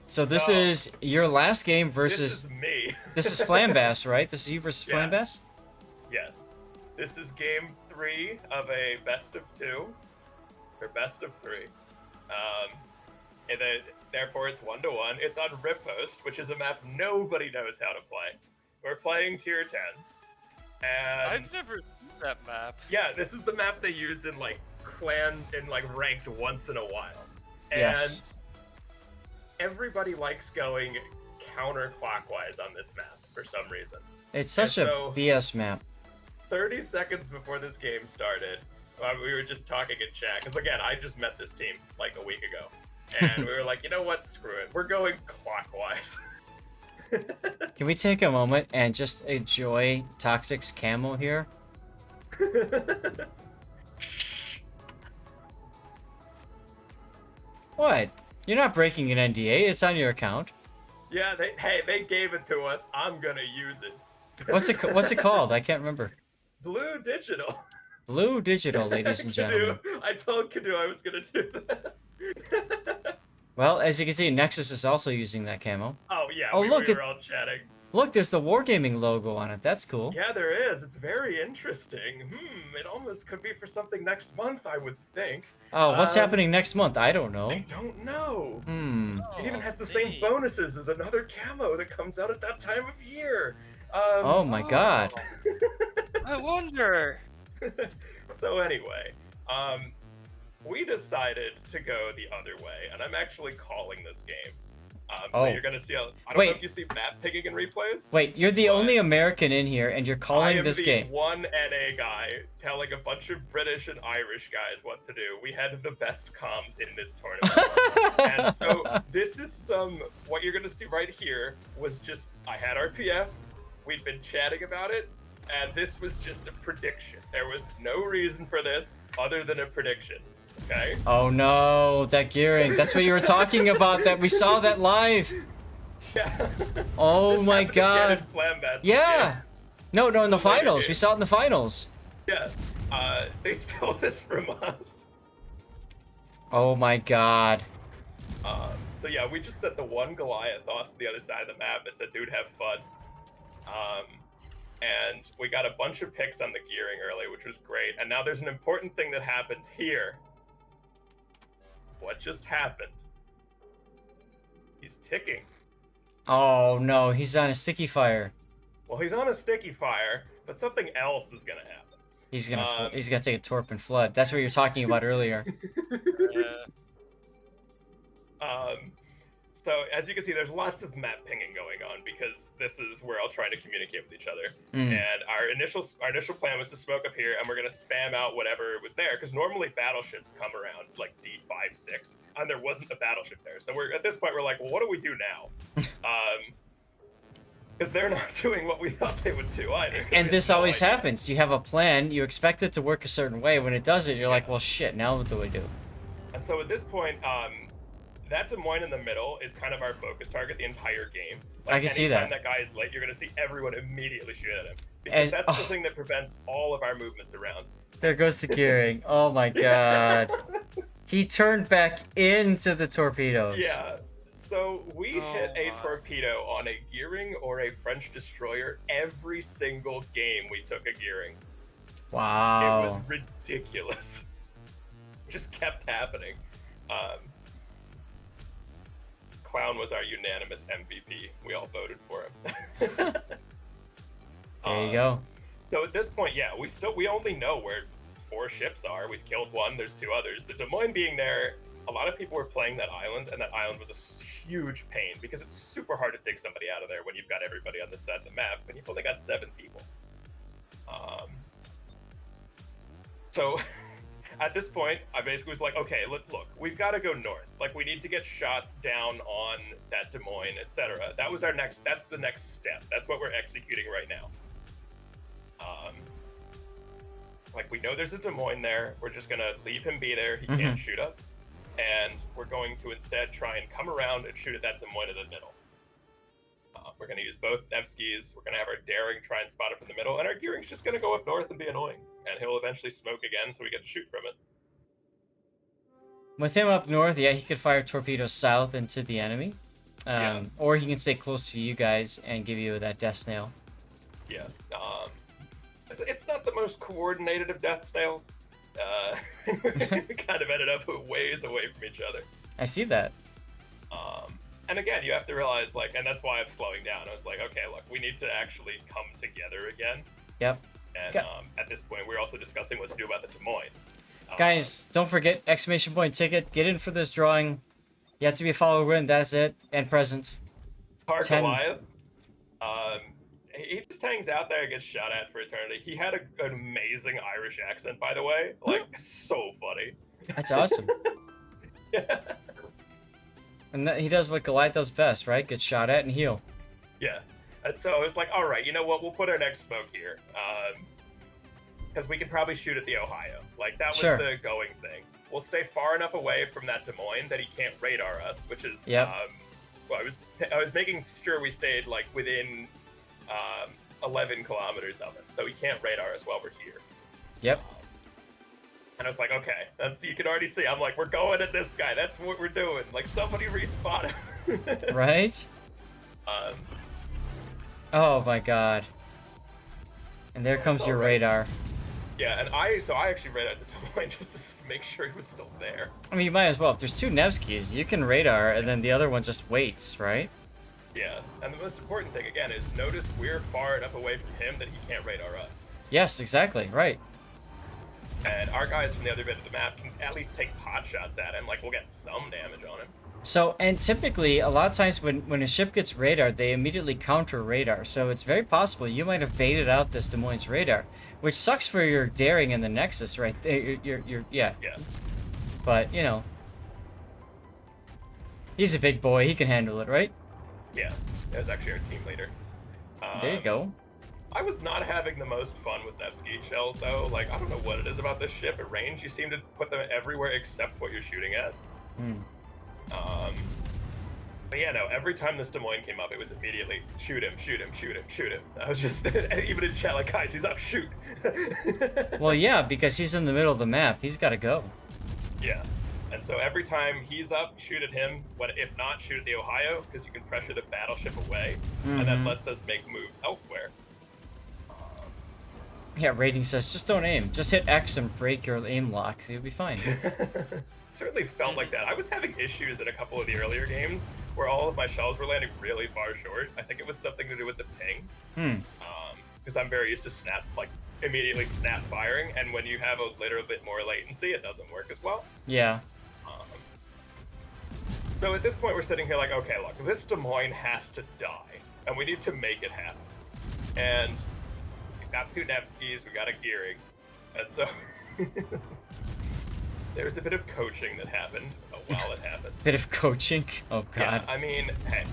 So this is your last game versus... This is me. This is Flambass, right? This is you versus Yeah. Flambass? Yes. This is game 3 of a best of 2, or best of 3. And then, therefore, it's 1-1. It's on Rippost, which is a map nobody knows how to play. We're playing tier 10s. And I've never seen that map. yeah, this is the map they use in like clan in like ranked once in a while. And Yes. everybody likes going counterclockwise on this map for some reason. It's such And a so- BS map. 30 seconds before this game started, we were just talking in chat, because again, I just met this team like a week ago. And we were like, you know what, screw it. We're going clockwise. Can we take a moment and just enjoy Toxic's camo here? What? You're not breaking an NDA, it's on your account. Yeah, they gave it to us. I'm gonna use it. What's it called? I can't remember. Blue Digital. Blue Digital, ladies and gentlemen. I told Kadu I was gonna do this. Well, as you can see, Nexus is also using that camo. Oh yeah, Oh, we look, were all chatting. Look, there's the Wargaming logo on it. That's cool. Yeah, there is. It's very interesting. It almost could be for something next month, I would think. Oh, what's happening next month? I don't know. I don't know. Hmm. It even has the Oh, same neat. bonuses as another camo that comes out at that time of year. Oh my god. I wonder. So anyway, we decided to go the other way, and I'm actually calling this game. So Oh. you're gonna see. I don't know Wait. if you see map picking in replays. Wait, you're the But only American in here, and you're I calling am this the game. one NA guy telling a bunch of British and Irish guys what to do. We had the best comms in this tournament. And so this is what you're gonna see right here was just, I had RPF, we'd been chatting about it, and this was just a prediction. There was no reason for this other than a prediction, okay? Oh no, that gearing. That's what you were talking about. That we saw that live. Yeah. Oh This my happened again god. in Flambass. Yeah. No, in the Later finals. game. We saw it in the finals. Yeah. They stole this from us. Oh my god. So yeah, we just sent the one Goliath off to the other side of the map and said, dude, have fun. And we got a bunch of picks on the gearing early, which was great. And now there's an important thing that happens here. What just happened? He's ticking. Oh no, he's on a sticky fire. Well, he's on a sticky fire, but something else is gonna happen. He's gonna take a torp and flood. That's what you were talking about earlier. Yeah. So as you can see, there's lots of map pinging going on because this is where I'll try to communicate with each other. Mm. And our initial plan was to smoke up here, and we're gonna spam out whatever was there because normally battleships come around like D5, 6, and there wasn't a battleship there. So we're at this point we're like, well, what do we do now? Because they're not doing what we thought they would do either. We And had this no always idea. happens. You have a plan, you expect it to work a certain way. When it doesn't, you're like, well, shit, now what do I do? And so at this point, that Des Moines in the middle is kind of our focus target the entire game. Like, I can see anytime that. that guy is late, you're going to see everyone immediately shoot at him. Because And- that's the thing that prevents all of our movements around. There goes the gearing. Oh my god. He turned back into the torpedoes. Yeah. So we Oh hit a my. torpedo on a gearing or a French destroyer every single game we took a gearing. It Wow. was ridiculous. Just kept happening. Clown was our unanimous MVP. We all voted for him. There you go. So at this point, yeah, we only know where 4 ships are. We've killed 1. There's 2 others. The Des Moines being there, a lot of people were playing that island, and that island was a huge pain because it's super hard to dig somebody out of there when you've got everybody on this side of the map, and you've only got 7 people. So at this point, I basically was like, okay, look, we've got to go north. Like, we need to get shots down on that Des Moines, etc. That's the next step. That's what we're executing right now. Like, we know there's a Des Moines there. We're just going to leave him be there. He can't shoot us. And we're going to instead try and come around and shoot at that Des Moines in the middle. We're going to use both Nevskys. We're going to have our daring try and spot it from the middle. And our gearing's just going to go up north and be annoying. And he'll eventually smoke again, so we get to shoot from it. With him up north, yeah, he could fire torpedoes south into the enemy. Yeah. Or he can stay close to you guys and give you that death snail. Yeah. It's not the most coordinated of death snails. We kind of ended up ways away from each other. I see that. And again, you have to realize, like, and that's why I'm slowing down. I was like, okay, look, we need to actually come together again. Yep. And at this point, we're also discussing what to do about the Des Moines. Guys, don't forget, exclamation point ticket. Get in for this drawing. You have to be a follower win, that's it. And present. Park 10. Goliath. He just hangs out there and gets shot at for eternity. He had an amazing Irish accent, by the way. Like, so funny. That's awesome. Yeah. And he does what Goliath does best, right? Get shot at and heal. Yeah. And so I was like, all right, you know what? We'll put our next smoke here. Because we can probably shoot at the Ohio. Like, that was Sure. the going thing. We'll stay far enough away from that Des Moines that he can't radar us, which is, Yep. well, I was making sure we stayed, like, within 11 kilometers of it. So he can't radar us while we're here. Yep. And I was like, okay, you can already see. I'm like, we're going at this guy. That's what we're doing. Like, somebody respawn him. Right? Oh my god. And there comes your radar. Yeah, and I actually radar the Des Moines just to make sure he was still there. I mean, you might as well. If there's two Nevskys, you can radar, and then the other one just waits, right? Yeah, and the most important thing, again, is notice we're far enough away from him that he can't radar us. Yes, exactly, right. And our guys from the other bit of the map can at least take pot shots at him, like we'll get some damage on him. So, and typically, a lot of times when a ship gets radar, they immediately counter radar. So it's very possible you might have baited out this Des Moines radar, which sucks for your daring in the Nexus right there. Yeah. Yeah. But, you know, he's a big boy. He can handle it, right? Yeah, that was actually our team leader. There you go. I was not having the most fun with Nevsky shells, though. Like, I don't know what it is about this ship. At range, you seem to put them everywhere except what you're shooting at. But yeah, no, every time this Des Moines came up, it was immediately, shoot him, shoot him, shoot him, shoot him. I was just, even in chat, like, guys, he's up, shoot. Well, yeah, because he's in the middle of the map. He's got to go. Yeah. And so every time he's up, shoot at him. If not, shoot at the Ohio, because you can pressure the battleship away, and that lets us make moves elsewhere. Yeah, rating says, just don't aim. Just hit X and break your aim lock. You'll be fine. Certainly felt like that. I was having issues in a couple of the earlier games where all of my shells were landing really far short. I think it was something to do with the ping. Because I'm very used to immediately snap firing, and when you have a little bit more latency, it doesn't work as well. Yeah. So at this point, we're sitting here like, okay, look, this Des Moines has to die, and we need to make it happen. And we got two Nevskys, we got a gearing, and so there was a bit of coaching that happened while it happened. Bit of coaching? Oh, God. Yeah, I mean, hey,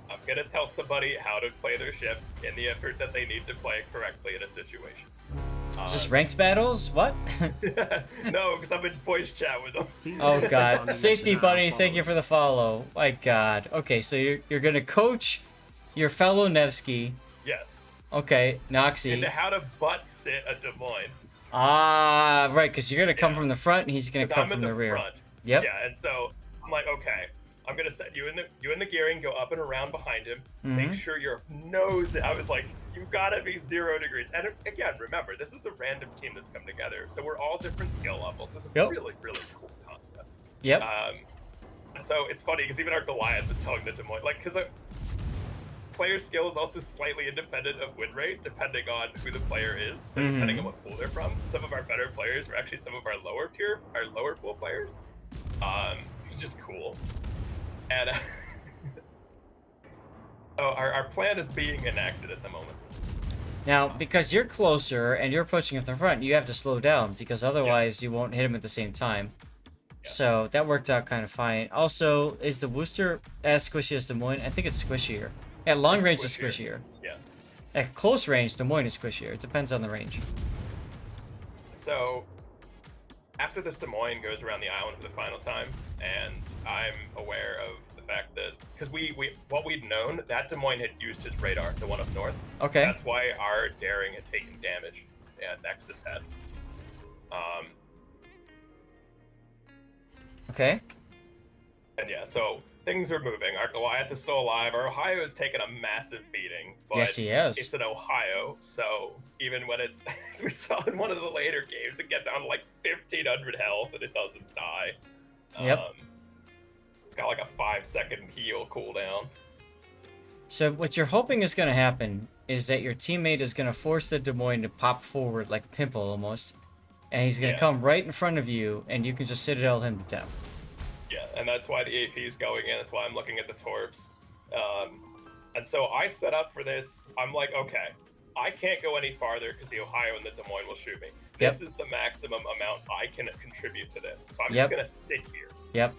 I'm gonna tell somebody how to play their ship in the effort that they need to play it correctly in a situation. Is this ranked battles? What? No, because I'm in voice chat with them. Oh, God. Safety Bunny, thank you for the follow. My God. Okay, so you're gonna coach your fellow Nevsky. Yes. Okay, Noxy. Into how to butt sit a Des Moines. Ah, right, because you're gonna come from the front and he's gonna come from the rear. Front. Yep. Yeah, and so I'm like, okay, I'm gonna set you in the gearing, go up and around behind him, make sure your nose. I was like, you gotta be 0 degrees. And again, remember, this is a random team that's come together, so we're all different skill levels. It's a really, really cool concept. Yep. So it's funny because even our Goliath was telling the Des Moines, like, because player skill is also slightly independent of win rate, depending on who the player is, so depending on what pool they're from. Some of our better players were actually some of our lower pool players, which is just cool. And so our plan is being enacted at the moment. Now, because you're closer and you're approaching at the front, you have to slow down because otherwise you won't hit him at the same time. Yeah. So that worked out kind of fine. Also, is the Wooster as squishy as Des Moines? I think it's squishier. At long range, it's squishier. Yeah. At close range, Des Moines is squishier. It depends on the range. So, after this Des Moines goes around the island for the final time, and I'm aware of the fact that, because what we'd known, that Des Moines had used his radar, the one up north. Okay. That's why our daring had taken damage, and Nexus had. Okay. And yeah, so things are moving. Our Goliath is still alive. Our Ohio has taken a massive beating. But Yes, he has. it's an Ohio, so even when it's, as we saw in one of the later games, it gets down to like 1,500 health and it doesn't die. Yep. It's got like a 5-second heal cooldown. So what you're hoping is going to happen is that your teammate is going to force the Des Moines to pop forward like a pimple almost, and he's going to come right in front of you, and you can just Citadel him to death. Yeah, and that's why the AP is going in. That's why I'm looking at the torps. And so I set up for this. I'm like, okay, I can't go any farther because the Ohio and the Des Moines will shoot me. This is the maximum amount I can contribute to this. So I'm just going to sit here. Yep.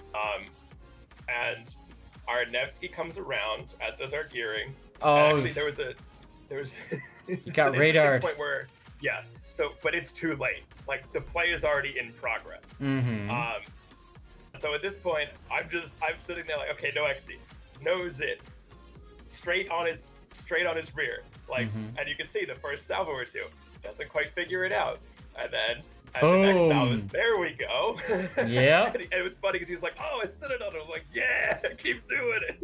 And our Nevsky comes around, as does our gearing. Oh. Actually, there was You got radared. Point where, so, but it's too late. Like, the play is already in progress. Mm-hmm. So at this point, I'm sitting there like, okay, no XC. Nose it. Straight on his rear. Like, and you can see the first salvo or two doesn't quite figure it out. And then the next salvo is, there we go. Yeah. And it was funny because he was like, oh, I sit it on. I was like, yeah, keep doing it.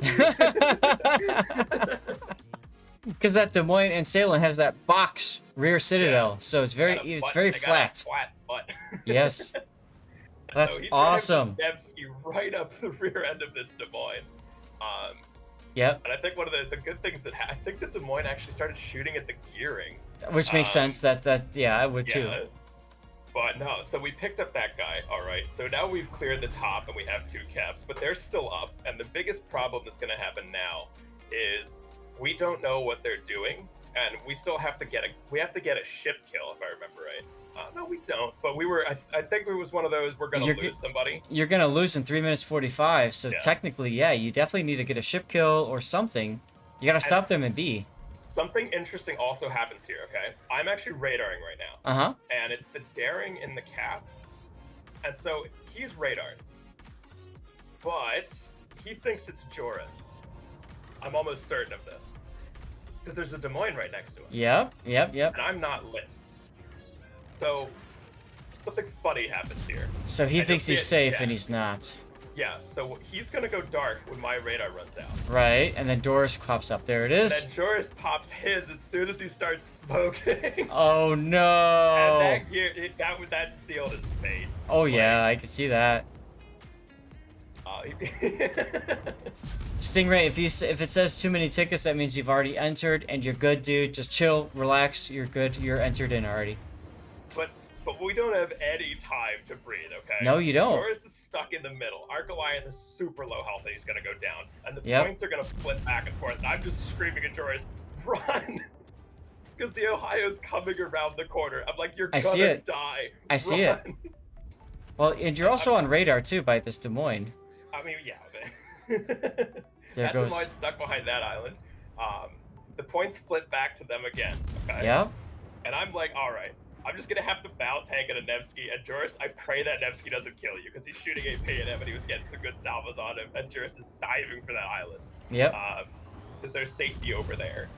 Because that Des Moines and Salem has that box rear Citadel, so it's very flat. Flat butt. Yes. That's so he awesome. Nevsky right up the rear end of this Des Moines. Yep. And I think one of the good things that I think the Des Moines actually started shooting at the gearing. Which makes sense. That I would too. But no, so we picked up that guy. All right. So now we've cleared the top and we have 2 caps, but they're still up. And the biggest problem that's going to happen now is we don't know what they're doing, and we still have to get a ship kill, if I remember right. No, we don't. But we were. I think it was one of those. We're gonna lose somebody. You're gonna lose in 3 minutes 45. So technically, you definitely need to get a ship kill or something. You gotta stop them in B. Something interesting also happens here. Okay, I'm actually radaring right now. And it's the daring in the cap, and so he's radared, but he thinks it's Joris. I'm almost certain of this because there's a Des Moines right next to him. Yep. And I'm not lit. So something funny happens here. So he thinks he's safe and he's not. Yeah, so he's gonna go dark when my radar runs out. Right, and then Doris pops up. There it is. And then Joris pops his as soon as he starts smoking. Oh no! And that sealed his fate. Oh yeah, I can see that. Stingray, if it says too many tickets, that means you've already entered and you're good, dude. Just chill, relax. You're good. You're entered in already. But we don't have any time to breathe, okay? No, you don't. Joris is stuck in the middle. Our Goliath is super low health and he's going to go down. And the points are going to flip back and forth. And I'm just screaming at Joris, run! Because the Ohio's coming around the corner. I'm like, you're going to die. I see it. Well, and you're also on radar, too, by this Des Moines. I mean, yeah. There goes. Des Moines stuck behind that island. The points flip back to them again, okay? Yep. And I'm like, all right. I'm just gonna have to bow tank at a Nevsky, and Joris, I pray that Nevsky doesn't kill you, because he's shooting AP at him, and he was getting some good salvos on him, and Joris is diving for that island. Yep. Because there's safety over there.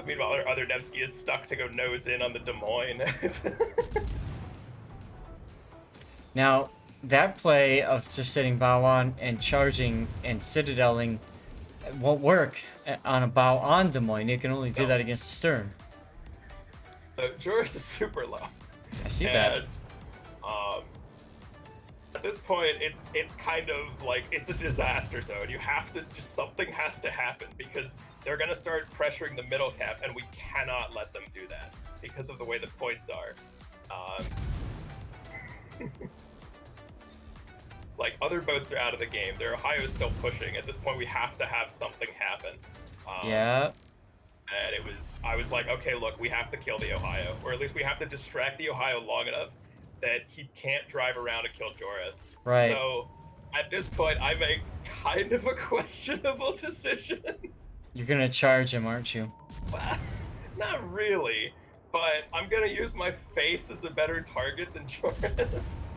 Meanwhile, our other Nevsky is stuck to go nose in on the Des Moines. Now, that play of just sitting bow on and charging and citadeling won't work on a bow on Des Moines. You can only do that against the stern. So Joris is super low. I see that. At this point, it's kind of like it's a disaster zone. You have to something has to happen because they're gonna start pressuring the middle cap, and we cannot let them do that because of the way the points are. Like other boats are out of the game. Their Ohio is still pushing. At this point, we have to have something happen. Yeah. And I was like, okay, look, we have to kill the Ohio, or at least we have to distract the Ohio long enough that he can't drive around and kill Joris. Right. So at this point, I make kind of a questionable decision. You're gonna charge him, aren't you? Well, not really, but I'm gonna use my face as a better target than Joris.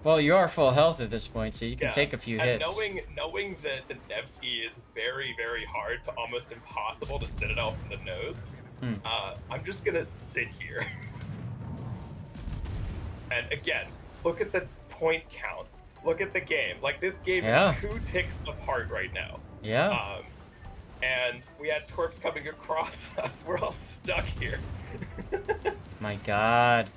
Well, you are full health at this point, so you can take a few hits. Knowing that the Nevsky is very, very hard to almost impossible to citadel from the nose, I'm just gonna sit here. And again, look at the point counts. look at the game. Like, this game Yeah. is 2 ticks apart right now. Yeah. And we had Torps coming across us. We're all stuck here. My God.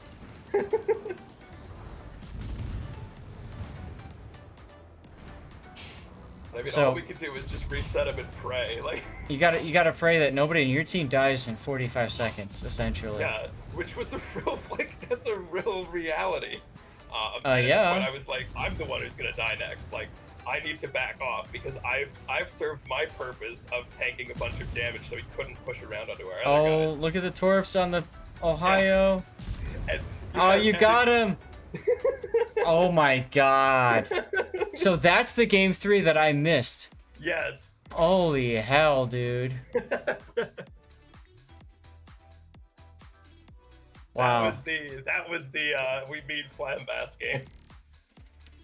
I mean, So- all we could do is just reset him and pray. Like, You gotta pray that nobody in your team dies in 45 seconds, essentially. yeah, which was a real, like, that's a real reality. And yeah. But I was like, I'm the one who's gonna die next. Like, I need to back off because I've served my purpose of tanking a bunch of damage so he couldn't push around onto our other Oh, guy. look at the Torps on the Ohio. And, Oh, you and got him! Oh my God. So that's the game 3 that I missed. Yes. Holy hell, dude. Wow. That was the we beat Flambass game.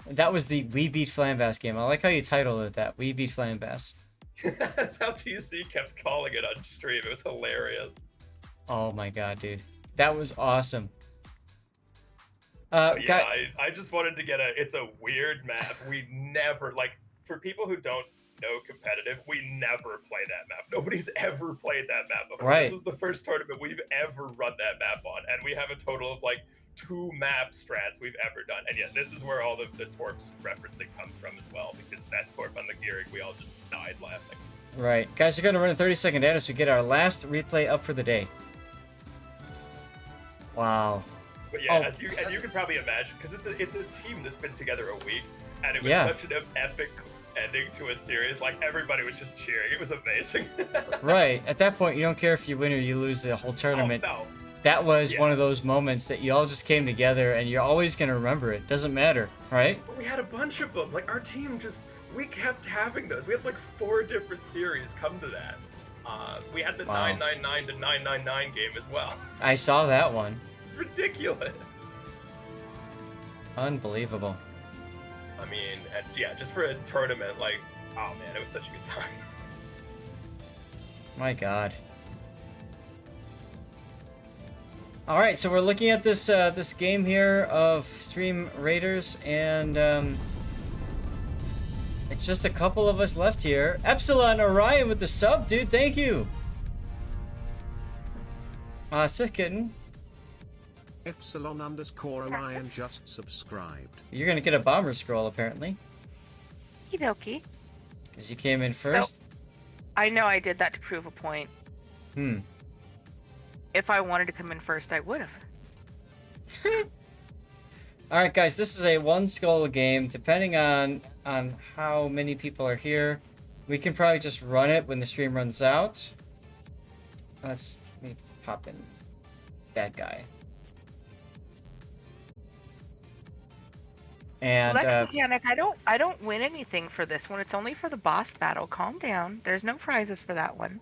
That was the We Beat Flambass game. I like how you titled it that. We Beat Flambass. That's how TC kept calling it on stream. It was hilarious. Oh my God, dude. That was awesome. But yeah, guy- I just wanted to get it's a weird map. We never, like, for people who don't know competitive, we never play that map. Nobody's ever played that map before. Right. This is the first tournament we've ever run that map on, and we have a total of, like, 2 map strats we've ever done. And yeah, this is where all the Torps referencing comes from as well, because that Torp on the gearing, we all just died laughing. Right. Guys, we're going to run a 30-second ad as we get our last replay up for the day. Wow. But yeah, Oh. as you can probably imagine, because it's a team that's been together a week, and it was Yeah. such an epic ending to a series. Like, everybody was just cheering. It was amazing. Right. At that point, you don't care if you win or you lose the whole tournament. Oh, no. That was Yeah. one of those moments that you all just came together and you're always going to remember it. Doesn't matter, right? But we had a bunch of them. Like, our team we kept having those. We had like 4 different series come to that. We had the Wow. 999 to 999 game as well. I saw that one. Ridiculous. Unbelievable. I mean, and yeah, just for a tournament, like, oh man, it was such a good time. My God. All right, so we're looking at this this game here of Stream Raiders, and it's just a couple of us left here. Epsilon Orion with the sub, dude. Thank you. Sith Kitten, Epsilon_Orion just subscribed. you're gonna get a bomber scroll apparently, Okie. because you came in first. I know I did that to prove a point. Hmm. If I wanted to come in first, I would have. All right, guys, this is a 1 skull game. Depending on how many people are here, we can probably just run it when the stream runs out. Let me pop in that guy. And Lex Mechanic, I don't win anything for this one. It's only for the boss battle. Calm down. There's no prizes for that one.